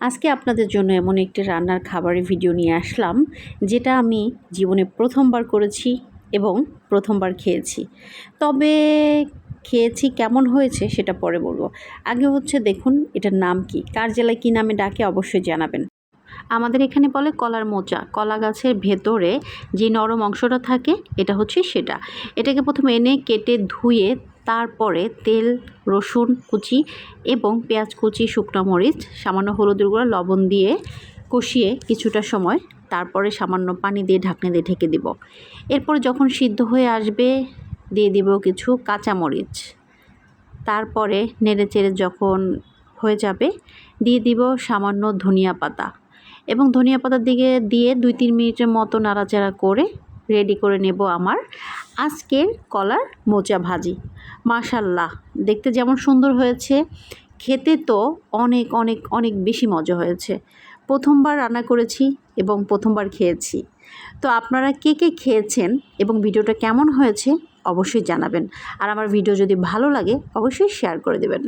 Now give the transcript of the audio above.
আজকে আপনাদের জন্য এমন একটি রান্নার খাবারের ভিডিও নিয়ে আসলাম, যেটা আমি জীবনে প্রথমবার করেছি এবং প্রথমবার খেয়েছি। তবে খেয়েছি কেমন হয়েছে সেটা পরে বলবো। আগে হচ্ছে দেখুন এটার নাম কি, কার জেলায় কী নামে ডাকে অবশ্যই জানাবেন। আমাদের এখানে বলে কলার মোচা। কলা গাছের ভেতরে যে নরম অংশটা থাকে এটা হচ্ছে সেটা। এটাকে প্রথমে এনে কেটে ধুয়ে তারপরে তেল, রসুন কুচি এবং পেঁয়াজ কুচি, শুকনো মরিচ, সামান্য হলুদের গুঁড়া, লবণ দিয়ে কষিয়ে কিছুটা সময় তারপরে সামান্য পানি দিয়ে ঢাকনা দিয়ে ঢেকে দিব। এরপর যখন সিদ্ধ হয়ে আসবে দিয়ে দিব কিছু কাঁচামরিচ। তারপরে নেড়ে চেড়ে যখন হয়ে যাবে দিয়ে দিব সামান্য ধনিয়া পাতা এবং ধনিয়া পাতার দিকে দিয়ে 2-3 মিনিটের মতো নাড়াচাড়া করে রেডি করে নেব আমার আজকের কলার মোচা ভাজি। মাশাআল্লাহ, দেখতে যেমন সুন্দর হয়েছে, খেতে তো অনেক অনেক অনেক বেশি মজা হয়েছে। প্রথমবার রান্না করেছি এবং প্রথমবার খেয়েছি। তো আপনারা কে কে খেয়েছেন এবং ভিডিওটা কেমন হয়েছে অবশ্যই জানাবেন। আর আমার ভিডিও যদি ভালো লাগে অবশ্যই শেয়ার করে দেবেন।